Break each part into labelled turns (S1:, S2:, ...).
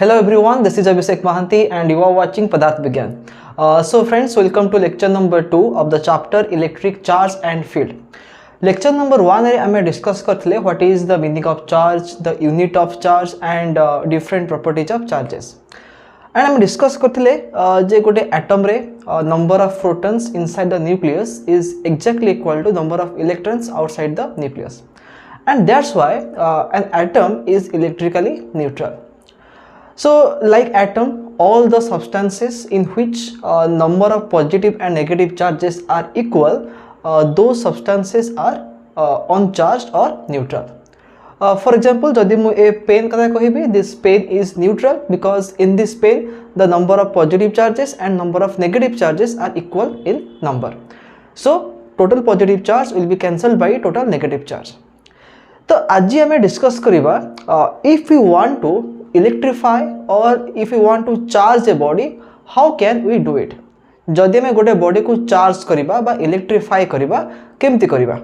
S1: Hello everyone, this is Abhishek Mahanti and you are watching Padarth Vigyan. So friends, welcome to lecture number 2 of the chapter Electric Charge and Field. Lecture number 1 रे आमे discuss करथिले what is the meaning of charge, the unit of charge and different properties of charges. And आमे discuss करथिले जे गोटे atom रे number of protons inside the nucleus is exactly equal to number of electrons outside the nucleus. And that's why an atom is electrically neutral. So like atom, all the substances in which number of positive and negative charges are equal, those substances are uncharged or neutral. For example, jodi mu a pen kata kahibi, this pen is neutral because in this pen the number of positive charges and number of negative charges are equal in number. So total positive charge will be cancelled by total negative charge. तो आज आमे discuss करिबा if we want to electrify or if we want to charge a body, how can we do it? जदि आमे गोटे body को charge करिबा बा इलेक्ट्रीफाई करिबा केमती करिबा,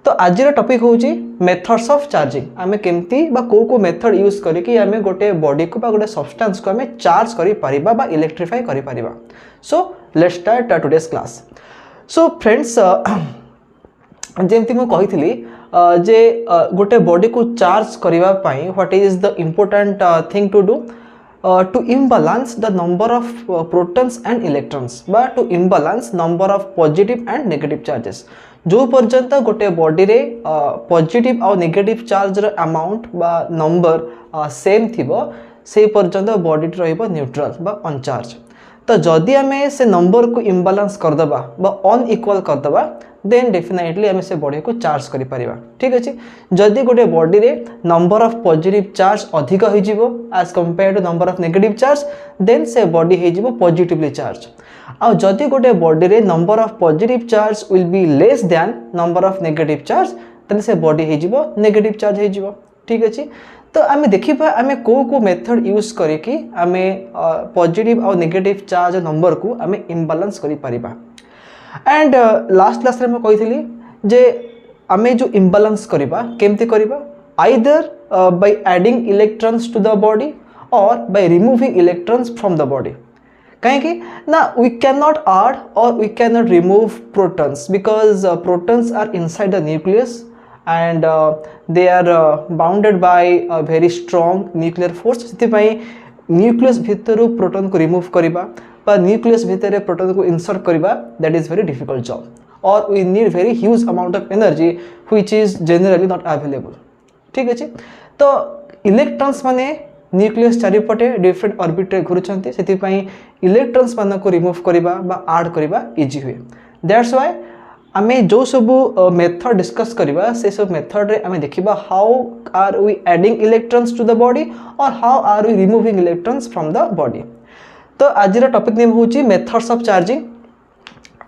S1: तो आज टॉपिक होची मेथड्स ऑफ चार्जिंग. आमे केमती बा को मेथड यूज करी कि आमे गोटे बॉडी को बा गोटे सब्सटेंस को आमे चार्ज करि परिबा बा इलेक्ट्रीफाई करि परिबा. So let's start today's class. So friends, जेमती मु कहितली जे गोटे बॉडी को चार्ज करिबा पई what is the important thing to do, to imbalance the number of protons and electrons बा to imbalance number of positive and negative charges. जो पर्यंत गोटे बॉडी रे पॉजिटिव और नेगेटिव चार्ज र अमाउंट बा नंबर सेम थिबो से पर्यंत बॉडी रहइबो न्यूट्रल बा अनचार्ज. तो जदि आमे से नंबर को इम्बालांस कर दबा बा अनइक्वल कर दबा, देन डेफिनेटली आमे से बॉडी को चार्ज करि परिबा. ठीक अछि. जदि गोटे बॉडी रे नंबर ऑफ पॉजिटिव चार्ज अधिक होई जिवो as compare to number of negative charge, then से बॉडी होई जिवो पॉजिटिवली चार्ज. आ जदि गोटे बॉडी रे number of positive charge will be less than number of negative charge, then से बॉडी होई जिवो नेगेटिव चार्ज होई जिवो. ठीक अछि. तो आमे देखिबा आमे को मेथड यूज करी कि आमे पॉजिटिव और नेगेटिव चार्ज नंबर को आमे इम्बालांस करि परिबा. एंड लास्ट क्लास रे मैं कहितली जे आमे जो इम्बालांस करिबा केमते करिबा, either by adding electrons to the body or by removing electrons from the body. कहीं कि ना we can not add or we can not remove protons because protons are inside the nucleus and they are bounded by a very strong nuclear force. सेतिपई nucleus भितरु proton को remove करिबा बा nucleus भितरे proton को insert करिबा, that is very difficult job or we need very huge amount of energy which is generally not available. ठीक अछि. तो इलेक्ट्रॉन्स माने न्यूक्लियस चारिपटे डिफरेंट ऑर्बिट रे घुरुचंती, सेतिपई इलेक्ट्रॉन्स मान को रिमूव करिबा बा ऐड करिबा इजी हुए. दैट्स व्हाई आमे जो सब मेथड डिस्कस करिबा से सब मेथड रे आमे देखिबा how are we adding electrons to the body or how are we removing electrons from the body. तो आज रा टॉपिक नेम होची मेथड्स ऑफ चार्जिंग.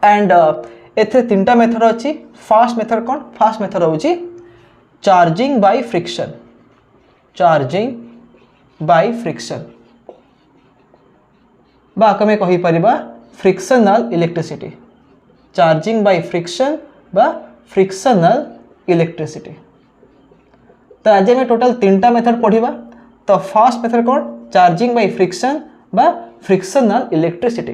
S1: एंड एथे तीनटा मेथड अछि. फर्स्ट मेथड कोन? फर्स्ट मेथड होची charging by friction. Charging by friction बा कमे कहि परिबा frictional electricity. Charging by friction बा फ्रिक्शनल इलेक्ट्रिसिटी. तो आज में टोटल तीनटा मेथड पढ़िबा. तो फर्स्ट मेथड कौन? चार्जिंग बाय फ्रिक्शन बा फ्रिक्शनल इलेक्ट्रिसिटी.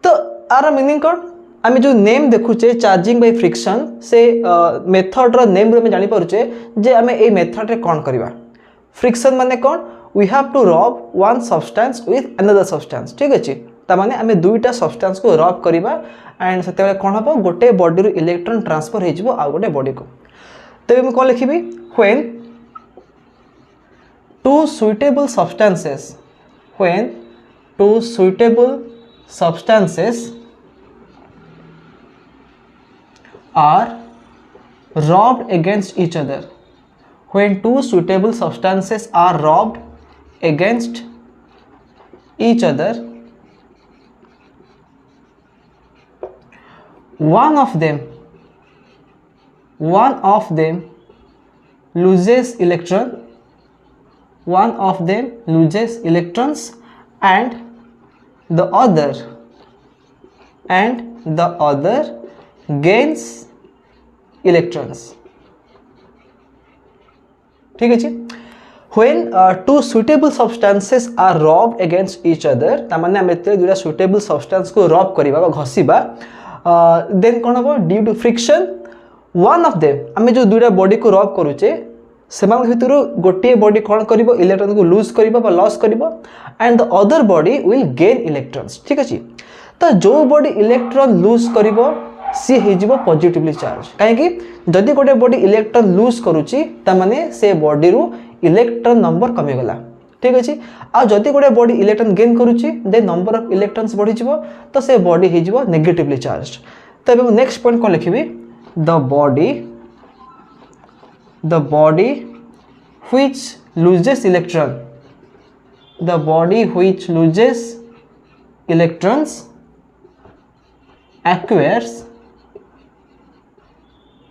S1: तो आर मीनिंग कौन? आम जो नेम देखुचे चार्जिंग बाय फ्रिक्शन से मेथड रो नेम रे में जानि पारुचे जे आमे ए मेथड रे कोन करबा. फ्रिक्शन माने कौन? We have to rub one substance with another substance. ठीक अछि. ता माने आमे दुईटा सब्सटेंस को रब करबा एंड सेते बेले कोन हबो गोटे बॉडी रो इलेक्ट्रॉन ट्रांसफर हे जिवो आ गोटे बॉडी को. तबे हम कोन लिखिबी? When two suitable substances are rubbed against each other. When two suitable substances are rubbed against each other, one of them loses electrons and the other gains electrons. ठीक है. when two suitable substances are rubbed against each other तामाने हम एते दुटा suitable substance को rub करिबा बा घसीबा then कोन हो due to friction one of them आमे जो दुटा बॉडी को rub करूचे सेमान भितरु गोटे बॉडी कोन करिवो इलेक्ट्रॉन को लूज करिवो बा लॉस करिवो and the other body will gain electrons ठीक अछि तो जो बॉडी इलेक्ट्रॉन लूज करिवो सी हेजिबो पॉजिटिवली चार्ज काहे कि जदी गोटे बॉडी इलेक्ट्रॉन लूज करूची त माने से बॉडी रु इलेक्ट्रॉन नंबर कमी गला ठीक अछि आ जदी गोटे बॉडी इलेक्ट्रॉन गेन करूची दे नंबर ऑफ इलेक्ट्रॉन्स बढ़ी जिवो तो से बॉडी हेजिबो नेगेटिवली चार्ज तो एबे नेक्स्ट पॉइंट कोन लिखिबी the body which loses electrons acquires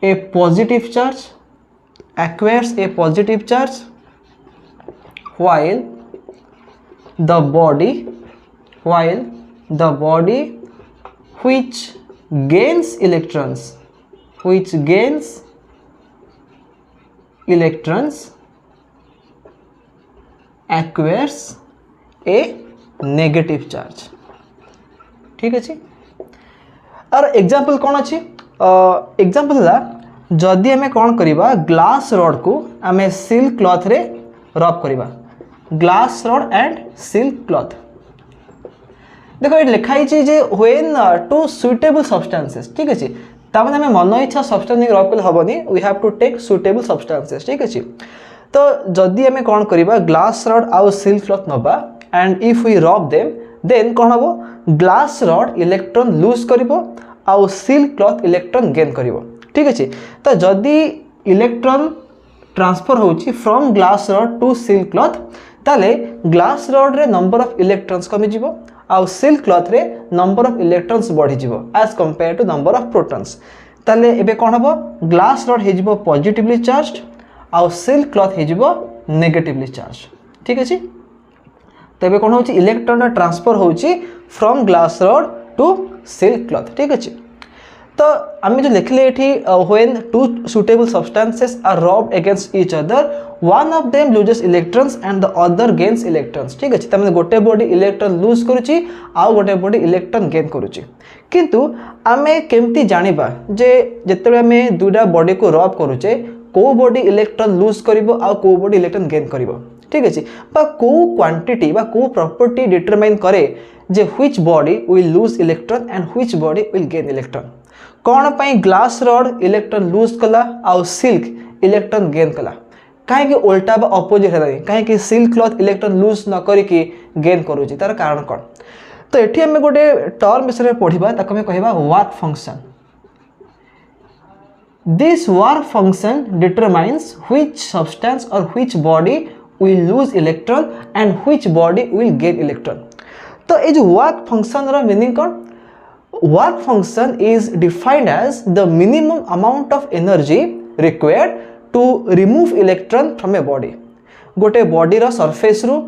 S1: a positive charge while the body which gains electrons acquires a negative charge ठीक अछि और एग्जांपल कोन अछि एग्जांपल ला जदि हमें कोन करिबा ग्लास रॉड को हमें सिल्क क्लॉथ रे रब करिबा glass rod and silk cloth देखो ये लिखाई छी जे व्हेन टू सुटेबल सब्सटेंसेस ठीक अछि तामे हमें मन इच्छा सब्सटेंस रब कले हबनी we have to take suitable substances ठीक अछि तो जदि हमें कोन करिबा ग्लास रॉड आ सिल्क क्लॉथ नबा and if we rub them then कोन हबो ग्लास रॉड इलेक्ट्रॉन लूज करिवो आ सिल्क क्लॉथ इलेक्ट्रॉन गेन करिवो ठीक अछि तो जदि इलेक्ट्रॉन ट्रांसफर होची from glass rod to silk cloth ताले ग्लास रॉड रे नंबर ऑफ इलेक्ट्रॉन्स कमी जिवो आ सिल्क क्लॉथ रे नंबर ऑफ इलेक्ट्रॉन्स बढ़ी जिवो as compare to number of protons ताले एबे कोन हबो ग्लास रॉड हे जिवो पॉजिटिवली चार्ज्ड आ सिल्क क्लॉथ हे जिवो नेगेटिवली चार्ज्ड ठीक अछि तबे कोन होची इलेक्ट्रॉन ट्रांसफर होची from glass rod to silk cloth ठीक अछि तो आम जो लिखले एठी when two suitable substances are rubbed against each other one of them loses electrons and the other gains electrons ठीक अछि तमे गोटे बॉडी इलेक्ट्रॉन लूज करूची आ गोटे बॉडी इलेक्ट्रॉन गेन करूची किंतु आमे केमती जानिबा जे जेतेबे आमे दुटा बॉडी को रब करूचे को बॉडी इलेक्ट्रॉन लूज करिवो आ को बॉडी इलेक्ट्रॉन गेन करिवो ठीक अछि बा को क्वांटिटी बा को प्रॉपर्टी डिटरमाइन करे जे which body will lose electron and which body will gain electron कौन पाई ग्लास रॉड इलेक्ट्रॉन लूज कला आ सिल्क इलेक्ट्रॉन गेन कला काहे कि उल्टा बा ऑपोजिट है काहे कि सिल्क क्लॉथ इलेक्ट्रॉन लूज न करी कि गेन करूची तार कारण कोन तो एठी हम गोटे टर्म विषय में पढिबा ताको में कहबा work function this work function determines which substance or which body will lose electron and which body will gain electron तो ये जो वर्क फंक्शन रा मीनिंग कौन work function is defined as the minimum amount of energy required to remove electron from a body गोटे body रा surface रु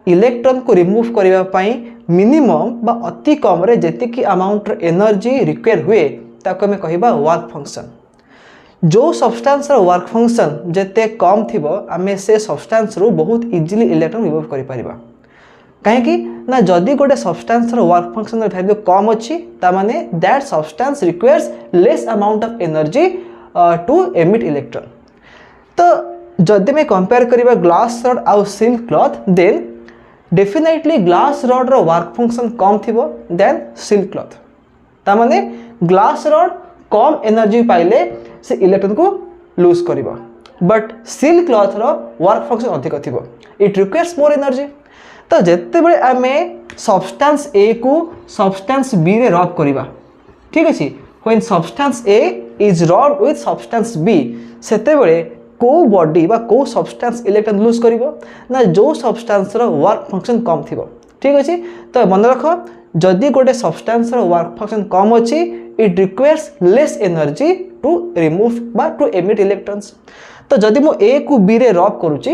S1: electron को remove करबा पई मिनिमम बा अति कम रे जेति की अमाउंट रे एनर्जी रिक्वायर हुए ताको में कहबा वर्क फंक्शन जो सब्सटेंस रो वर्क फंक्शन जेते कम थिबो आमे से सब्सटेंस रो बहुत इजीली इलेक्ट्रॉन रिमूव करि परिबा काहे कि ना जदी गोटे सब्सटेंस रो वर्क फंक्शन रो वैल्यू कम अछि ता माने that substance requires less amount of energy to emit electron तो जदी में कंपेयर करिबा ग्लास रॉड आ silk cloth then definitely glass rod रो वर्क फंक्शन कम थिबो देन सिल्क क्लॉथ ता माने ग्लास रॉड कम एनर्जी पाइले से इलेक्ट्रॉन को लूज करिबा बट सिल्क क्लॉथ रो वर्क फंक्शन अधिक थिबो इट रिक्वायर्स मोर एनर्जी तो जेते बेले आमे सब्सटेंस ए को सब्सटेंस बी रे रब करिबा ठीक अछि when substance A is rubbed with substance B सेते बेले को बॉडी बा को सब्सटेंस इलेक्ट्रॉन लूज करिवो ना जो सब्सटेंस रो वर्क फंक्शन कम थिबो ठीक अछि तो मन रखो जदि गोटे सब्सटेंस रो वर्क फंक्शन कम अछि it requires less energy to remove बा टू एमिट इलेक्ट्रॉन्स तो जदि मो ए को बी रे रब करूची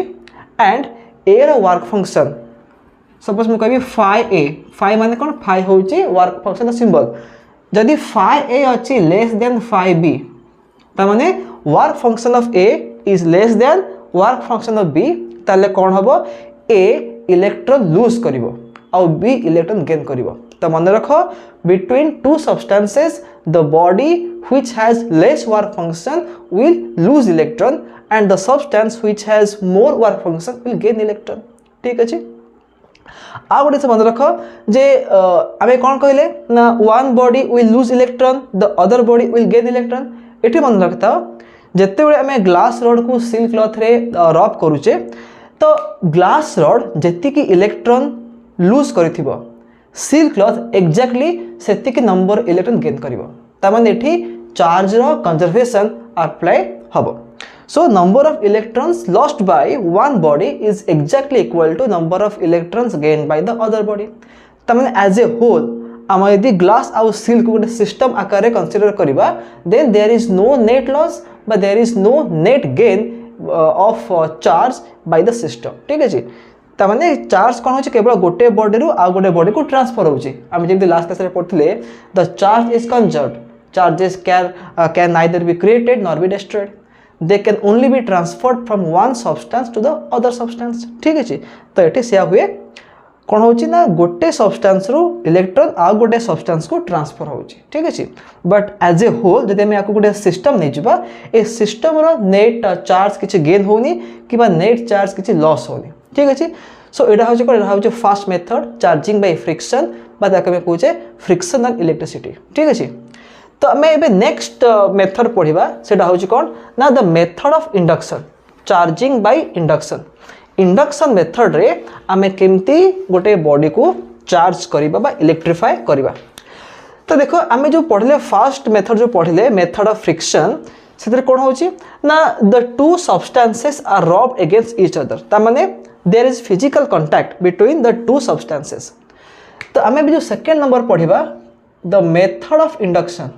S1: एंड ए रो वर्क फंक्शन सपोज मैं कहबी फाई माने कोन फाई होची वर्क फंक्शन सिंबल जदि फाई ए अछि लेस देन फाई बी ता माने work function of A is less than work function of B ताले कौन हम ए इलेक्ट्रॉन लूज करिवो आउ बी इलेक्ट्रॉन गेन करिवो। तो मन रख between two substances the body which has less work function will lose electron and the substance which has more work function will gain electron। ठीक अच्छे आ गोटे से मन रख जे आमे कौन कहले ना one body will lose electron the other body will gain electron। एठी मन रखता जेते बेले आमे ग्लास रॉड को सिल्क क्लॉथ रे रब करूचे तो ग्लास रॉड जेति की इलेक्ट्रॉन लूज करिथिबो सिल्क क्लॉथ एक्जेक्टली सेति की नंबर इलेक्ट्रॉन गेन करिवो। ता माने एठी चार्ज रो कंजर्वेशन अप्लाई हबो। So number of electrons lost by one body is exactly equal to number of electrons gain by the other body. ता माने as a whole आम यदि ग्लास आउ सिल्क गोटे सिस्टम आकार रे कंसीडर करिबा then there is no net loss but there is no net gain of charge by the system. ठीक है जी ताने चार्ज कौन हो केवल गोटे बॉडी रू आ गोटे बॉडी को ट्रांसफर होउची। आम जेमति लास्ट क्लास रे पढ़थिले the charge is conserved charges can neither be created nor be destroyed they can only be transferred from one substance to the other substance। ठीक है जी तो एठी सेया हुए कौन होची ना गोटे सब्सटेंस रू इलेक्ट्रॉन आ गोटे सब्सटेंस को ट्रांसफर होची। ठीक है जी बट एज ए होल जदि हम याको गोटे सिस्टम नै जिबा ए सिस्टम रो नेट चार्ज किछि गेन होनी किबा नेट चार्ज किछि लॉस होनी। ठीक है जी सो एटा होची कोन एटा होची first method charging by friction बा ताके हम कहूचे फ्रिक्शन एंड इलेक्ट्रिसिटी। ठीक है जी तो आम ए नेक्स्ट मेथड पढ़ा से कौन ना the method of induction charging by induction. Induction method रे आमे केमती गोटे बॉडी को चार्ज करिबा बा इलेक्ट्रीफाई करिबा। तो देखो आमे जो पढ़ले फर्स्ट मेथड जो पढ़ले मेथड ऑफ फ्रिक्शन से कौन होची ना the two substances are rubbed against each other ता माने there is physical contact between the two substances. तो आमे भी जो सेकंड नंबर पढ़िबा the method of induction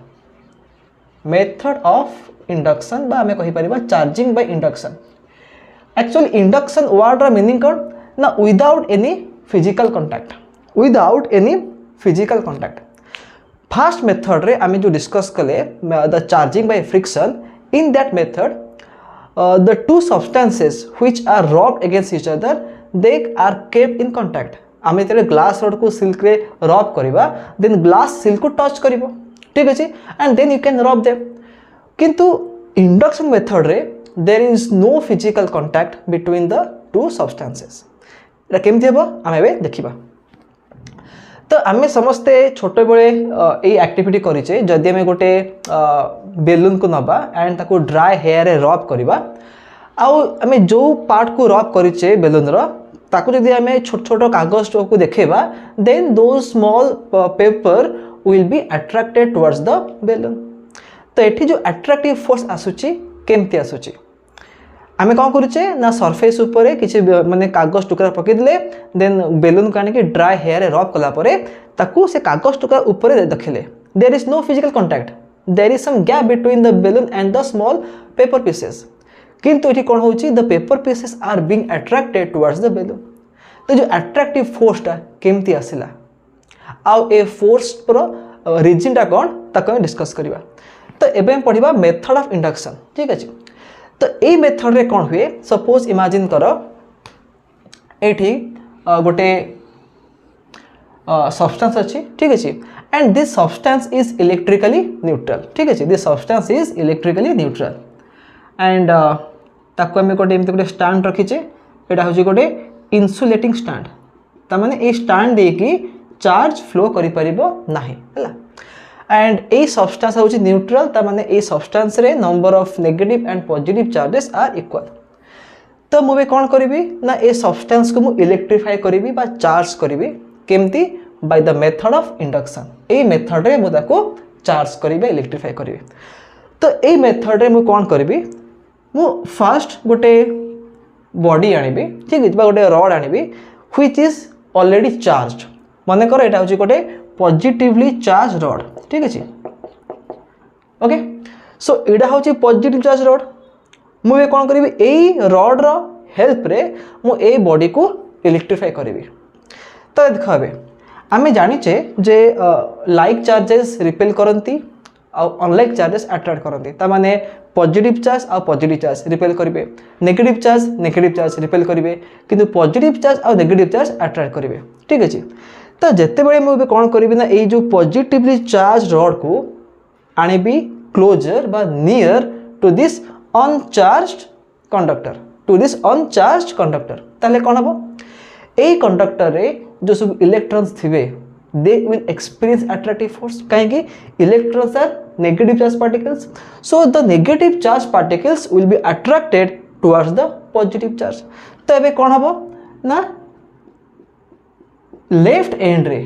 S1: method of induction बा हमें कहि परिबा charging by induction. Actually induction word रा मीनिंग कोन ना without any physical contact without any physical contact. First method रे आमे जो डिस्कस कले the charging by friction in that method the two substances which are rubbed against each other they are kept in contact. आमे तेरे glass rod को silk रे rub करिबा then glass silk को टच करिवो। ठीक अच्छे and then you can rub them किंतु इंडक्शन मेथड रे there is no physical contact between the two substances. एटा केमथि हेबो आमे एबे देखिबा। तो आमे समस्ते छोटे बेले ए एक्टिविटी करिचे जदि आमे गोटे बेलून को नबा एंड ताको ड्राई हेयर रे रब करिबा आउ आमे जो पार्ट को रब करिचे बेलून रो ताको जदि आमे छोट छोट कागज को देखेबा देन दो small paper will be attracted towards the balloon। तो एठी जो attractive force आसुची केमती आसुची आमे कौन करूचे ना सरफेस ऊपर किसी माने कागज टुकड़ा पकई दिले देन बेलून काने के ड्राई हेयर रब कला परे ताकू से कागज टुकड़ा ऊपर देखले there is no physical contact there is some gap between the balloon and the small paper pieces किंतु एठी कोन होची the paper pieces are being attracted towards the balloon. तो जो अट्रैक्टिव फोर्स टा केमती आसिला आउ ए फोर्स pro रीजन टा कौन ताको डिस्कस करिबा। तो एबे हम पढ़िबा मेथड ऑफ इंडक्शन। ठीक अछि तो ए मेथड रे कोन हुए सपोज इमेजिन करो एठी गोटे सब्सटेंस अछि। ठीक अछि and this substance is electrically neutral. ठीक अछि this substance is electrically neutral and ताको हम गोटे एमते गोटे स्टैंड रखिचे एटा होची गोटे इन्सुलेटिंग स्टैंड ता माने ए स्टैंड दे की चार्ज फ्लो करि परिबो नाही हला एंड ए सब्सटेंस होची न्यूट्रल ता माने ए सब्सटेंस रे number of negative and positive charges are equal. तो मुबे कोन करिवि ना ए सब्सटेंस को मु इलेक्ट्रीफाई करिवि बा चार्ज करिवि केमती bye the method of induction. A method रे मु ताको चार्ज करिवि इलेक्ट्रीफाई करिवि। तो ए मेथड रे मु कोन करिवि मु फर्स्ट गोटे बॉडी आनिबि। ठीक है गोटे रॉड आनिबि व्हिच इज ऑलरेडी चार्ज्ड मन कर एटा होची गोटे पॉजिटिवली चार्ज रॉड। ठीक अछि ओके सो एटा होची पॉजिटिव चार्ज रॉड मुझे कौन करी ए रॉड रो हेल्प रे मु ए बॉडी को इलेक्ट्रीफाई करी। तो देखा आमे जानिचे जे लाइक चार्जेस रिपेल करती अनलाइक चार्जेस अट्राक्ट करती ताने पॉजिटिव चार्ज आ पॉजिटिव चार्ज रिपेल करेंगे नेगेटिव चार्ज रिपेल करेंगे किंतु पॉजिटिव चार्ज आ नेगेटिव चार्ज अट्राक्ट करेंगे ठीक अच्छे तो जिते बड़े मुझे कौन करी ना ये जो पॉजिटिवली चार्ज रॉड को आनिबी क्लोजर बा near to this uncharged conductor ताले कौन हम यही कंडक्टर रे जो सब इलेक्ट्रॉन्स थिबे they will experience attractive force कहीं electrons are negative charge particles so the negative charge particles will be attracted towards the positive charge तो एबे कौन हम ना लेफ्ट एंड रे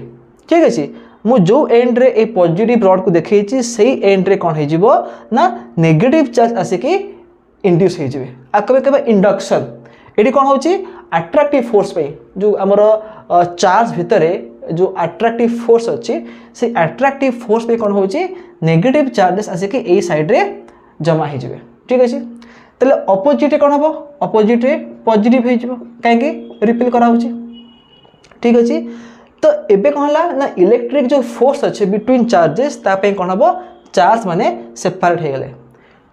S1: ठीक अच्छे मु जो एंड रे ए पॉजिटिव रॉड को देखी से एंड रे कौन हो ना नेगेटिव चार्ज आसिकी इंड्यूस हो आके इंडक्शन ये कौन हो अट्रैक्टिव फोर्स पे जो आमर चार्ज भितर जो अट्रैक्टिव फोर्स अच्छी से अट्रैक्टिव फोर्स पे कौन हो नेगेटिव चार्जेस आसिक यही साइड रे जमा हो ठीक अच्छे तेल अपोजिट कौन हम अपोजिट रे पॉजिटिव हो कहीं रिपेल करा ठीक अच्छे तो एबे कौन है ना इलेक्ट्रिक जो फोर्स अच्छे बिटवीन चार्जेस तापे कौन हम चार्ज माने सेपरेट हो गले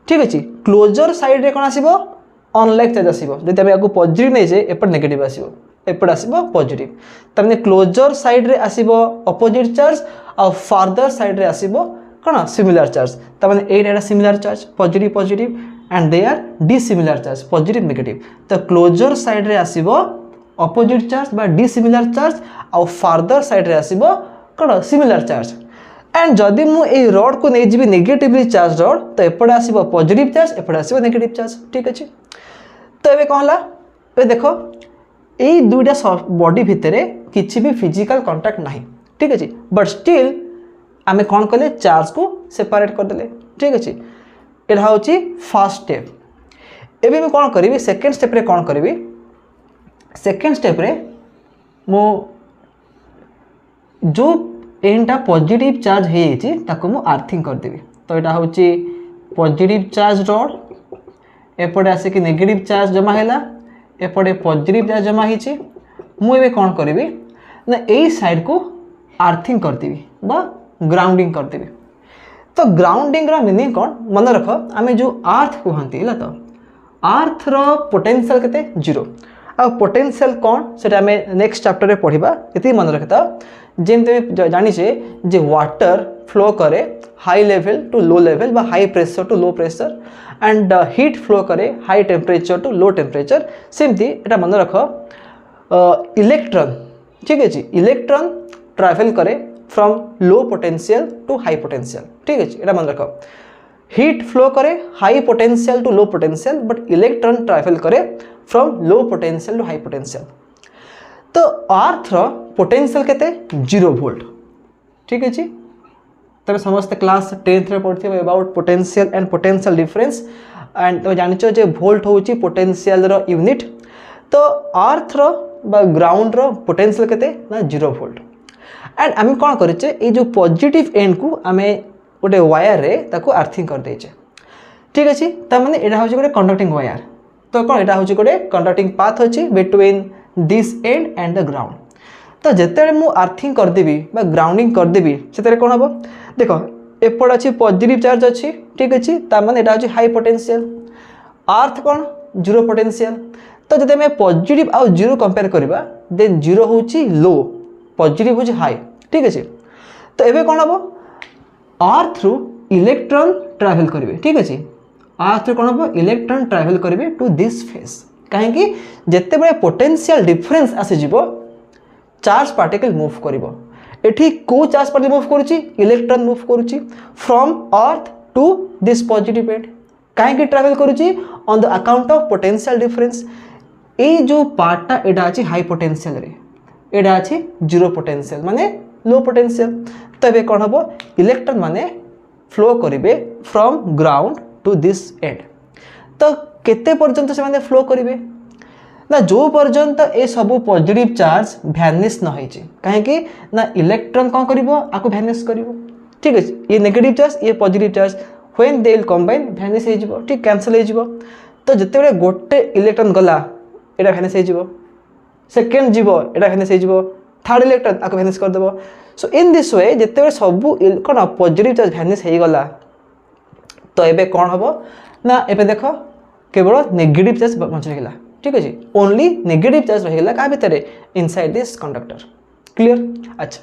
S1: ठीक अच्छे क्लोजर साइड रे कौन आसीबो अनलाइक चार्ज आसीबो जदि आमे आपको पॉजिटिव नहीं जे एपट नेगेटिव आसीबो एपट आसीबो पॉजिटिव तमने क्लोजर साइड रे आसीबो अपोजिट चार्ज और फार्दर साइड रे आसीबो कोन सिमिलर चार्ज तमने एटा similar charge positive and they are dissimilar charge positive negative तो क्लोजर साइड रे आसीबो अपोजिट चार्ज बा डिसिमिलर चार्ज और फार्दर साइड रे आसीबो कोन सिमिलर चार्ज एंड जदि मु ए रॉड को नहीं जीवी नेगेटिवली चार्ज रॉड तो एपटे आसीबो पॉजिटिव चार्ज एपटे आसीबो नेगेटिव चार्ज ठीक अच्छे तो एबे कौन है ए देखो यही दुईटा बॉडी भितर किसी भी फिजिकल कांटेक्ट नहीं ठीक अच्छे बट स्टिल आमे कौन कले चार्ज को सेपरेट करदे ठीक अच्छे यहाँ हूँ फर्स्ट स्टेप एबे मैं कौन करी सेकेंड स्टेप रे कौन करी सेकेंड स्टेप रे मो जो एंडटा पॉजिटिव चार्ज हो मु आर्थिंग करदेवी तो यहाँ हूँ पॉजिटिव चार्ज रॉड एपटे आसिक नेगेटिव चार्ज जमा है एपटे पॉजिटिव चार्ज जमा होती मुझे कौन करी ना यही साइड को आर्थिंग करदेवी बा ग्राउंडिंग करदेवी तो ग्राउंडिंग मीनिंग कौन मन रख आम जो अर्थ कहती है तो अर्थ पोटेंशियल केते जीरो आ पोटेंशियल कौन से आम नेक्स्ट चैप्टर में पढ़ा ये मन रखता जमी जाचे जे वाटर फ्लो करे high level to low level बा high pressure to low pressure and heat flow करे high temperature to low temperature सेमती एटा मन रख इलेक्ट्रॉन ठीक है इलेक्ट्रॉन ट्रैवल करे from low potential to high potential ठीक है एटा मन रख हीट फ्लो करे high potential to low potential but electron travel करे from low potential to high potential तो अर्थ पोटेंशियल केते 0 वोल्ट ठीक है तब समस्त क्लास 10th पढ़ी about potential and potential difference and तो जानिच जे वोल्ट होची पोटेंशियल रो यूनिट तो अर्थ बा ग्राउंड रो पोटेंशियल केते ना 0 वोल्ट एंड आम कौन करेचे ये जो पॉजिटिव एंड को आम गोटे वायर रे ताको अर्थिंग कर देचे ठीक अच्छे तमाने एटा हूँ गोटे कंडक्टिंग वायर तो कौन यहाँ हूँ गोटे कंडक्टिंग पाथ अच्छी between this and and the ground तो जिते मुझे अर्थिंग करदेवी ग्राउंडिंग करदेवी से कौन हम देख एपट अच्छी पॉजिटिव चार्ज अच्छी ठीक अच्छे ताने यहाँ हूँ हाई पोटेंशियल अर्थ कौन 0 पोटेंशियल तो जब आम पॉजिटिव आउ 0 कंपेयर करवा देन 0 हूँ लो पॉजिटिव हूँ हाई ठीक अच्छे तो ये कौन हम अर्थ रु इलेक्ट्रॉन ट्रैवल करेंगे ठीक अच्छे अर्थ रु कौन हम इलेक्ट्रॉन ट्रैवल करेंगे टू दिस फेस कहीं जिते बड़े पोटेंशियल डिफरेंस आसीज चार्ज पार्टिकल मूव करिवो एठी को चार्ज पार्टिकल मूव करुची इलेक्ट्रॉन मूव करुची from earth to this positive and कहीं ट्रैवल करुची on the account of potential difference ए जो पार्टा एटा अछि हाई पोटेंशियल रे एटा अछि 0 पोटेंशियल माने लो पोटेंशियल तो ये कौन हम इलेक्ट्रॉन माने फ्लो करेंगे from ground to this end तो केते पर्यंत से फ्लो करेंगे ना जो पर्यंत ए सब पॉजिटिव चार्ज भैनिश न होइछि कहीं ना इलेक्ट्रॉन कौन करिवो आको भैनिश करिवो ठीक है ये नेगेटिव चार्ज ये positive charge when they will combine vanish हो जिवो ठीक कैंसिल हो जिवो तो जते बड़े गोटे इलेक्ट्रॉन गला एटा भैनिश हो जिवो सेकेंड जीवो एटा भैनिश हो जिवो थर्ड इलेक्ट्रॉन आपको वैनिश कर देबो। सो इन दिस वे जेते सब कौन पॉजिटिव चार्ज वैनिश हो गला तो एबे कौन हम ना एबे देख केवल नेगेटिव चार्ज बच रहा। ठीक है, ओनली नेगेटिव चार्ज रहीगला क्या भितर इनसाइड दिस कंडक्टर। क्लियर? अच्छा,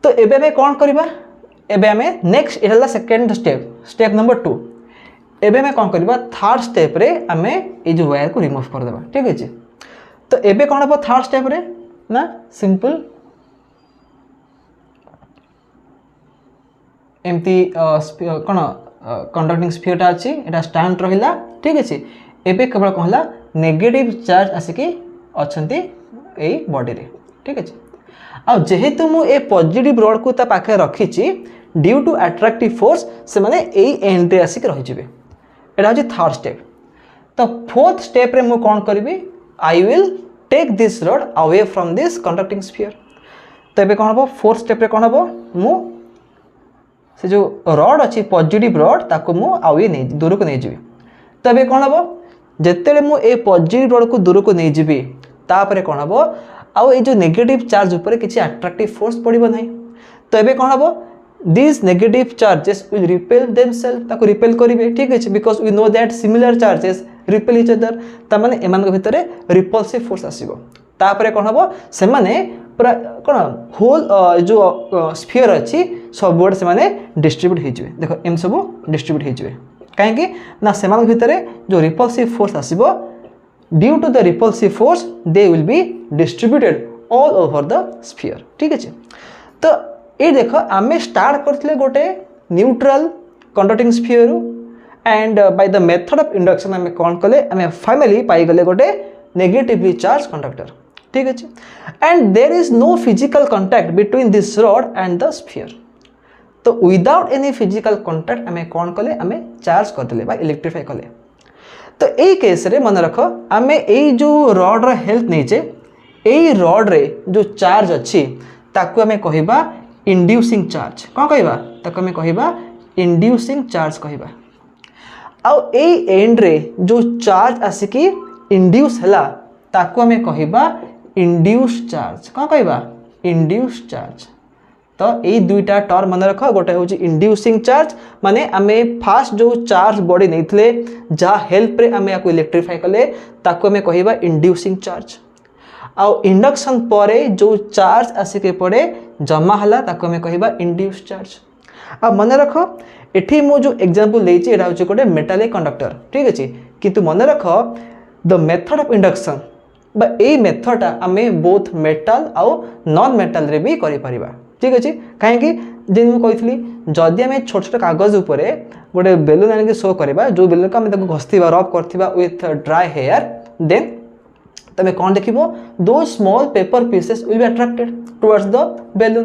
S1: तो एबे हमें कौन करबा एबे हमें नेक्स्ट एला सेकंड स्टेप नंबर 2 एबे हमें कौन करबा थर्ड स्टेप रे हमें ये जो वायर को रिमूव कर देबा। ठीक है, तो एबे कौन हम थर्ड स्टेप रे ना सिंपल एमती कौन कंडक्टिंग स्फीयरटा अच्छी एटा स्टैंड रहिला। ठीक है, एबे केवल कहला नेगेटिव चार्ज आसिकी अछंती ए बॉडी रे। ठीक है, आ जेहेतु मु ए पॉजिटिव रॉड को ता पाखे रखी ड्यू टू अट्रैक्टिव फोर्स से माने ए एंड रे आसिक रही जिवे। एटा होची थर्ड स्टेप। तो फोर्थ स्टेप रे मु कोन करबी I will take this rod away from this conducting sphere. तो एबे कोन हबो फोर्थ स्टेप रे कोन हबो मु से जो रॉड अच्छी पॉजिटिव रॉड ताको मु आवे नै दूर को नै जिवे। तो एबे कोन हबो जेतेले मु ए पॉजिटिव रॉड को दूर को नै जिवे तापरे कोन हबो आउ ए जो नेगेटिव चार्ज ऊपर किसी अट्रैक्टिव फोर्स पड़िबो नहीं। तो एबे कोन हबो this negative charges will repel themselves ताको रिपेल करिवे। ठीक है, because we know that similar charges repel each other ता माने एमान भितरे रिपल्सिव फोर्स आसीबो। तापरे कोन हबो से माने पूरा कोन होल जो स्फीयर अच्छी सब वर्ड से माने डिस्ट्रीब्यूट हो जिवे। देखो एम सब डिस्ट्रीब्यूट हो जिवे कहीं ना सेमान भितरे जो रिपल्सिव फोर्स आसीबो due to the repulsive force they will be distributed all over the sphere. ठीक है, तो ये देख आम स्टार्ट करते गोटे neutral conducting sphere and by the method of induction आम कौन कले आम फाइनली पाईगले गोटे नेगेटिवली चार्ज कंडक्टर। ठीक है, and there is no physical contact between this rod and the sphere. तो विदाउट एनी फिजिकल कांटेक्ट आम कौन कले आम चार्ज करदे बा इलेक्ट्रीफाई कले। तो यही केस रे मन रख आम यही जो रॉड रा हेल्प नहींचे यही रॉड रे जो चार्ज अच्छी ताकू आम कहबा इंड्यूसिंग चार्ज। कौन कहबा ताकू आम कहबा इंड्यूसिंग चार्ज कहबा। आउ एई एंड रे जो चार्ज आसिकी इंड्यूस हला ताकू आम कहबा इंड्यूस चार्ज। कौन कहबा इंड्यूस चार्ज। तो यही दुईटा टर्म मन रख गोटे हूँ इंड्यूसिंग चार्ज माने आमे फास्ट जो चार्ज बॉडी नहीं जहाँ हेल्प रे आमे आपको इलेक्ट्रीफाई कले ताको आमे कहबा इंड्यूसिंग चार्ज। आउ इंडक्शन परे जो चार्ज आसिके पड़े जमा हला ताको आमे कहबा इंड्यूस चार्ज। आ मन रख एठी मु जो एग्जांपल देछि एटा होछि गोटे मेटालिक कंडक्टर। ठीक अछि, किंतु मन रख द मेथड ऑफ इंडक्शन बा ए मेथड आमे बोथ मेटल आउ नॉन मेटल रे भी करि परिबा। ठीक अच्छे, कहीं जी मुझे जदि आम छोट छोट कागज उपर गोटे बेलून आनिक शो करवा जो बेलून को आम घसवा रब करवा विथ ड्राई हेयर देन तुम कौन देख दो small paper pieces will be attracted towards the balloon.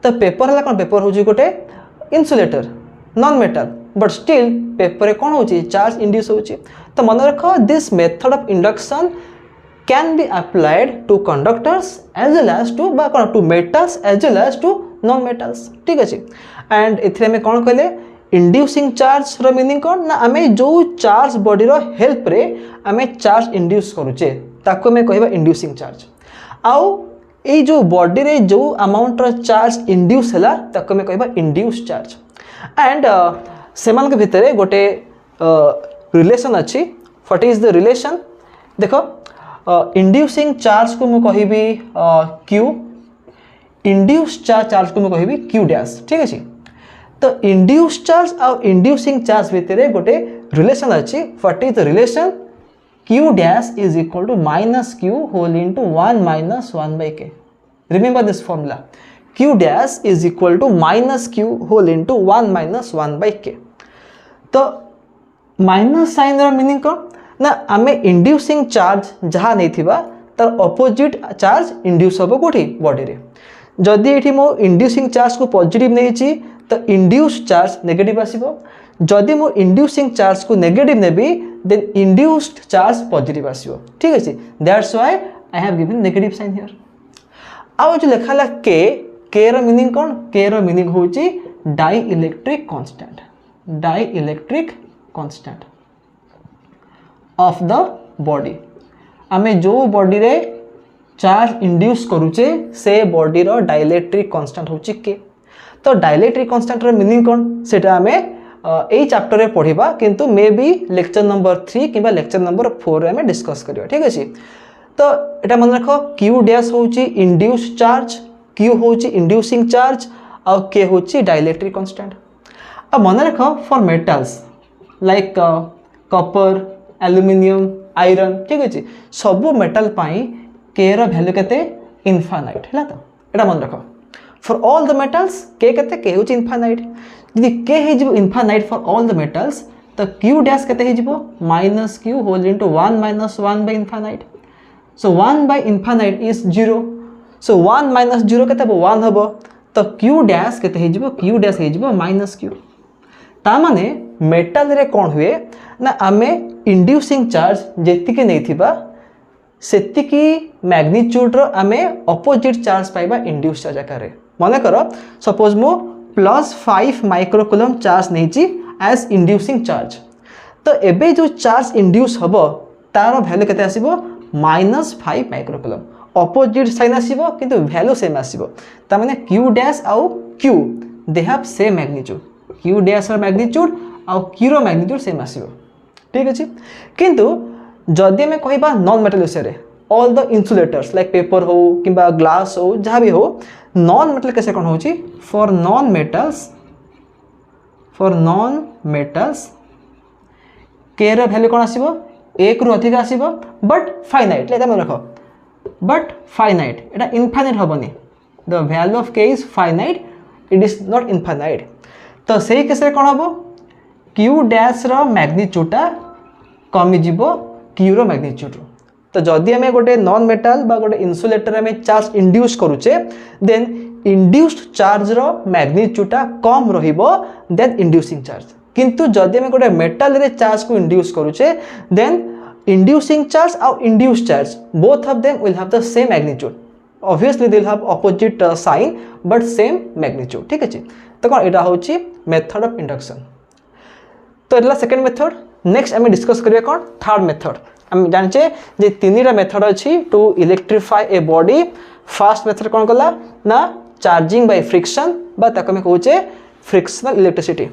S1: तो पेपर है कौन पेपर हूँ गोटे insulator non metal but still paper कौन हो चार्ज इंड्यूस हो। तो मन रख this method of induction can be applied to conductors as well as to metals as well as to non metals। ठीक अच्छे, एंड इथे में कौन कहले इंड्यूसिंग चार्ज रो मीनिंग कौन ना आमे जो चार्ज बॉडी रो हेल्प रे आमे चार्ज इंड्यूस करूचे ताको में कहबा इंड्यूसिंग चार्ज। आउ ए जो बॉडी रे जो अमाउंट रो चार्ज इंड्यूस हला ताको में कहबा इंड्यूस चार्ज। एंड सेमान के भितरे गोटे रिलेशन अच्छी। व्हाट इज द रिलेशन देखो इंड्यूसिंग चार्ज को मुझे कहबी क्यू इंड्यूस चार्ज को मुझे कहबी क्यू डैश। ठीक अच्छे, तो इंड्यूस चार्ज और इंड्यूसिंग चार्ज भितर गोटे रिलेशन अच्छी। What is the relation Q dash is equal to minus Q whole into 1 minus 1 by K. Remember this formula Q dash is equal to minus Q whole into 1 minus 1 by K. तो minus sign रो meaning कौन ना आम inducing charge जहाँ नहीं थिबा तार opposite charge induce हम कौटी body रे। जदि ये मो इंड्यूसिंग चार्ज को पॉजिटिव नहीं तो इंड्यूस चार्ज नेगेटिव आसीबो। जदि मो इंड्यूसिंग चार्ज को नेगेटिव नेबी देन इंड्यूस्ड चार्ज पॉजिटिव आसीबो। ठीक अच्छे, that's why I have given negative sign here. आउ जो लिखाला के रो मीनिंग कौन के रो मीनिंग होची dielectric constant. Dielectric constant of the body. आमे जो बॉडी रे चार्ज इंड्यूस करूचे से बॉडी रो डाइलेक्ट्रिक कांस्टेंट होची के। तो डाइलेक्ट्रिक कांस्टेंट रो मीनिंग कोन सेटा हमें एई चैप्टर रे पढ़िबा, किंतु मे बी लेक्चर नंबर 3 किबा लेक्चर नंबर 4 रे हमें डिस्कस करियो। ठीक अछि, तो एटा मन रखो क्यू डैश होची इंड्यूस चार्ज, क्यू होची इंड्यूसिंग चार्ज और के होची डाइलेक्ट्रिक कांस्टेंट। अब मन रखो for metals like copper, aluminium, iron, ठीक अछि, सब मेटल पाई के रो वैल्यू केते इनफाइनाइट हैला। तो एटा मन रखो फॉर ऑल द मेटल्स के केते के होची इनफाइनाइट। यदि के हे जिवो infinite for all the metals तो क्यू डैश केते हे जिवो minus Q whole into 1 minus 1 by infinite. So 1 by infinite is 0, so 1 minus 0 केते हबो 1 हबो। तो क्यू डैश केते हे जिवो, क्यू डैश हे जिवो माइनस क्यू। ता माने मेटल रे कोन हुए ना आमे इंड्यूसिंग चार्ज जेतिके नेथिबा सेतिकी मैग्नीट्यूड रो आमे ऑपोजिट चार्ज पाइबा इंड्यूस चार्ज आकार रे। माने करो सपोज मो +5 माइक्रोकूलम चार्ज नेची एज इंड्यूसिंग चार्ज, तो एबे जो चार्ज इंड्यूस हबो तार वैल्यू केते आसीबो -5 माइक्रोकूलम। ऑपोजिट साइन आसीबो किंतु वैल्यू सेम आसीबो। ता माने क्यू डैश आउ Q they have same magnitude, Q dash रो मैग्नीट्यूड आउ क्यू रो मैग्नीट्यूड सेम आसीबो। ठीक अछि, किंतु जदि में कहबा नॉन मेटल विषय रे all the insulators like paper हो किंबा ग्लास हो जहाँ भी हो, नॉन मेटल कैसे कौन होची फॉर नॉन मेटल्स के रो वैल्यू कौन आसीबो 1 रु अधिक आसीबो बट फाइनाइट। लेता मन रखो but finite, Etah infinite हबनी। The value of के is finite, it is not infinite. तो सेही केस रे कौन हबो क्यू डैश रो मैग्नीट्यूडटा कमी जिवो क्यू रो मैग्नीट्यूड। तो जदि आम गोटे नॉन मेटल बा गोटे इन्सुलेटर आम चार्ज इंड्यूस करूचे देन इंड्यूस्ड चार्ज रो मैग्नीट्यूडटा कम रहिबो देन इंड्यूसिंग चार्ज। किंतु जदि आम गोटे मेटल रे चार्ज को इंड्यूस करूचे देन इंड्यूसिंग चार्ज और induced charge both of them will have the same magnitude. Obviously they will have opposite sign but same magnitude. ठीक अछि, तो कोन एटा होची मेथड ऑफ इंडक्शन। तो एला सेकंड मेथड। नेक्स्ट आम डिस्कस करिया कोन थर्ड मेथड। हम जाने जे तीनटा मेथड अच्छी to electrify a body. First method कौन कला ना चार्जिंग बाय फ्रिक्शन बा ताको में कहूचे फ्रिक्शनल इलेक्ट्रिसिटी।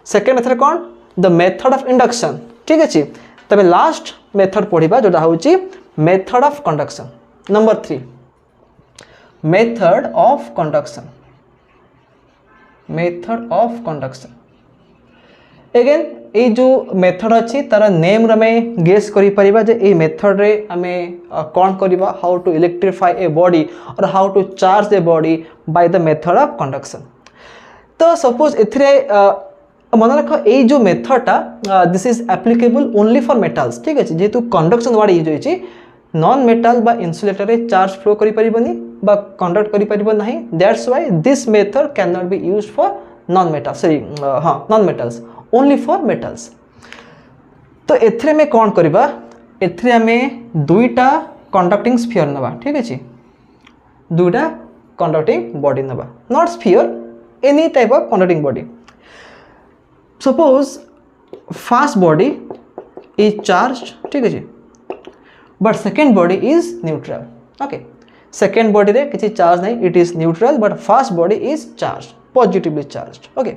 S1: सेकंड मेथड कौन द मेथड ऑफ इंडक्शन। ठीक अच्छे, तबे लास्ट मेथड पढ़िबा जोटा होची method of conduction. Number 3 method of conduction. Method of conduction again ये जो मेथड अच्छी तार नेम रे गेस करि परिबा जे ए मेथड रे आमे कौन करिबा how to electrify a body or how to charge a body by the method of conduction. तो सपोज एथरे मन रख ए जो मेथडटा this is applicable only for metals. ठीक अच्छे, जेहेतु कंडक्शन वर्ड यूज होइछि नॉन मेटल बा इन्सुलेटर रे चार्ज फ्लो करि परिबनी बा कंडक्ट करि परिबो नाही। That's why this method can not be used for non metal sorry non metals only for metals. तो एथरे में कौन करिबा एथरे हमें दुईटा कंडक्टिंग स्फीयर नबा। ठीक अच्छे, दुईटा कंडक्टिंग बॉडी नबा, not sphere any type of conducting body. Suppose first body is charge. ठीक अच्छे, but second body is neutral. Okay, second body रे किसी चार्ज नहीं, it is neutral but first body is charge positively charge. Okay,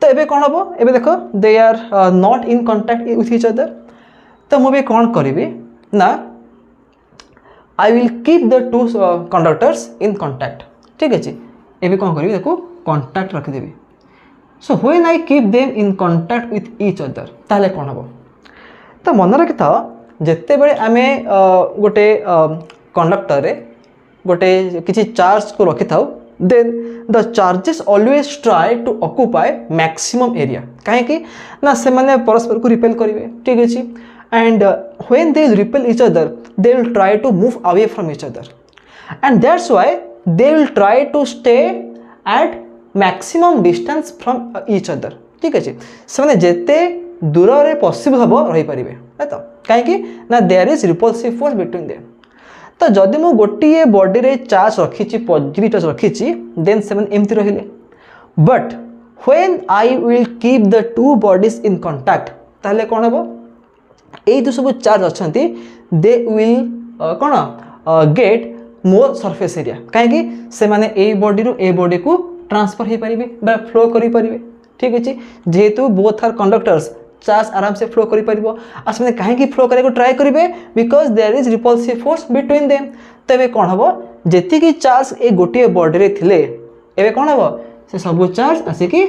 S1: तो एबे कौन हम एबे देखो they are not in contact with each other. तो मुझे कौन करी ना I will keep the two conductors in contact. ठीक अच्छे, एबे कौन करी देखो कॉन्टैक्ट रखिदेवी। So when I keep them in contact with each other ताले कौन हम तो मन रखि था जिते बड़े आमे गोटे कंडक्टर रे गोटे किसी चार्ज को रखि था then the charges always try to occupy maximum area कहीं ना से माने परस्पर को रिपेल करेंगे। ठीक अच्छे, and when they repel each other they will try to move away from each other and that's why they will try to stay at maximum distance from each other। ठीक अच्छे, से माने जेते दूर रे पॉसिबल हबो रही परिबे तो कहीं ना there is repulsive force between them। तो जदि मु गोटे बॉडी रे चार्ज रखी पॉजिटिव चार्ज रखी देन से एमती रहिले but when I will keep the two bodies in contact ताले कौन हम ये जो सब चार्ज अच्छा दे विल कौन गेट मोर सरफेस एरिया कहीं से माने ए बॉडी रू ए बॉडी को ट्रांसफर हो पारे बा फ्लो करि पारिबे ठीक अछि जेहेतु बोथ आर कंडक्टर्स चार्ज आराम से फ्लो करि पारिबो आ से कहीं फ्लो करे को ट्राई करिवे because there is repulsive force between them तबे कोन हबो जेति की चार्ज ए गोटे बॉडी रे थिले एबे कोन हबो से सब चार्ज आसी कि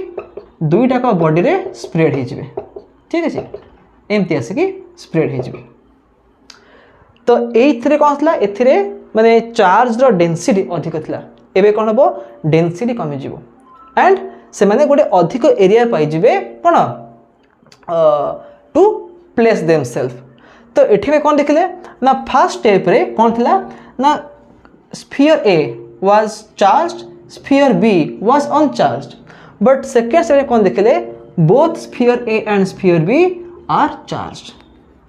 S1: दुईटा का बॉडी रे स्प्रेड हो जिवे ठीक अछि एमती आसी कि स्प्रेड हो जिवे तो एथिरे कोन थला एथिरे माने चार्ज रो डेंसिटी अधिक थिला एबे कोन हबो डेंसिटी कमी जिवो एंड से माने गोटे अधिक एरिया पाई जिवे कोन टू प्लेस देमसेल्फ तो एठी में कोन देखले ना फर्स्ट स्टेप रे कोन थिला ना sphere A was charged sphere B was uncharged but second step रे कोन देखले both sphere A and sphere B are charged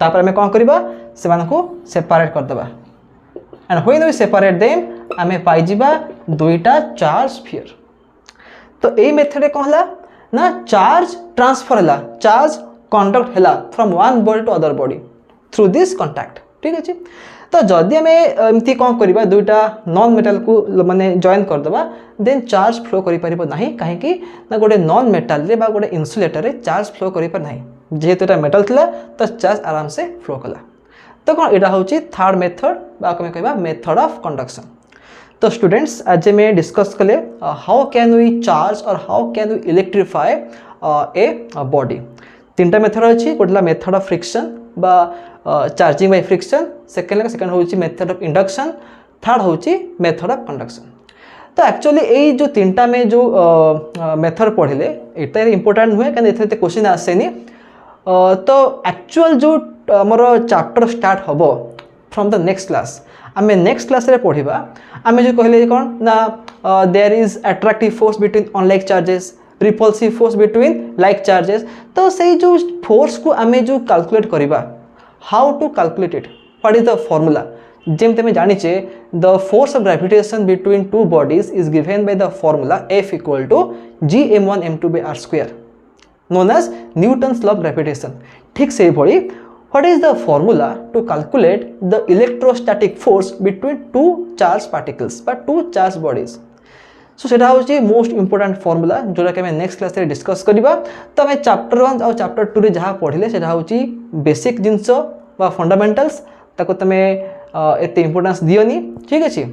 S1: तापर हमें कोन करबा से माने को सेपरेट कर देबा and when we separate them हमें पाई जिबा दुईटा चार्ज स्फीयर तो ए मेथड कोन हला ना चार्ज ट्रांसफर हला चार्ज कंडक्ट हला from one body to other body through this contact ठीक अछि तो जदि हमें एमती कोन करबा दुईटा नॉन मेटल को माने जॉइन कर देबा देन चार्ज फ्लो करि परिबो नाही काहे कि ना गोटे नॉन मेटल रे बा गोटे इन्सुलेटर रे चार्ज फ्लो करि पर नाही जेहेतु एटा मेटल थिला तो चार्ज आराम से फ्लो कला तो कोन एटा होची थर्ड मेथड बा कमे कहबा मेथड ऑफ कंडक्शन तो स्टूडेंट्स आज मैं डिस्कस कले हाउ कैन वी चार्ज और how can we electrify a body तीनटा मेथड अछि गोटला मेथड ऑफ फ्रिक्शन बा चार्जिंग बाय फ्रिक्शन सेकंड होची मेथड ऑफ इंडक्शन थर्ड होची मेथड ऑफ कंडक्शन तो एक्चुअली ए जो तीनटा में जो मेथड पढ़ले एटा इंपोर्टेंट हुए कारण एथे क्वेश्चन आसेनी तो एक्चुअल जो हमर चैप्टर स्टार्ट हबो फ्रॉम द नेक्स्ट क्लास आमे नेक्स्ट क्लास रे पढ़िबा आमे जो कहले कोन ना there is attractive force between unlike charges repulsive force between like charges तो सही जो फोर्स को आमे जो कैलकुलेट करिबा how to calculate it what is the formula जेम तमे जानि छे the force of gravitation between two bodies is given by the formula F = gm1 m2/r² known as Newton's law of gravitation ठीक से भली what is the formula to calculate the electrostatic force between two charged particles but two charged bodies so सेटा होची most important formula जोरा के मैं next class रे discuss करिबा तो हमें चैप्टर 1 और चैप्टर 2 रे जहा पढिले सेटा होची बेसिक जिंसो बा फंडामेंटल्स ताको तमे एते इंपोर्टेंस दियोनी ठीक अछि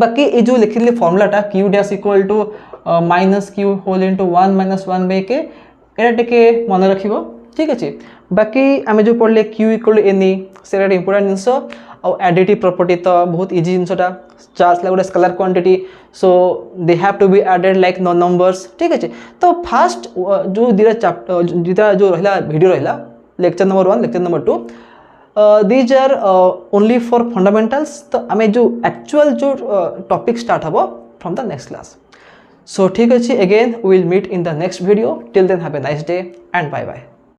S1: बाकी ए जो लिखिले फार्मूलाटा q dash equal to -q whole into 1 - 1/k एटा टिके मन रखिबो ठीक अछि बाकी आमे जो पढ़ले q इक्वल टू ne सेटा इंपोर्टेंट जिंसो और एडिटिव प्रॉपर्टी तो बहुत इजी जिंसोटा चार्ज ला गोटे scalar quantity so they have to be added like no numbers ठीक अछि तो फर्स्ट जो दिरा चैप्टर दिरा जो रहला वीडियो रहला lecture number 1 lecture number 2 these are only for fundamentals तो आमे जो एक्चुअल जो टॉपिक स्टार्ट हबो from the next class so ठीक अछि again we will meet in the next video till then have a nice day and bye bye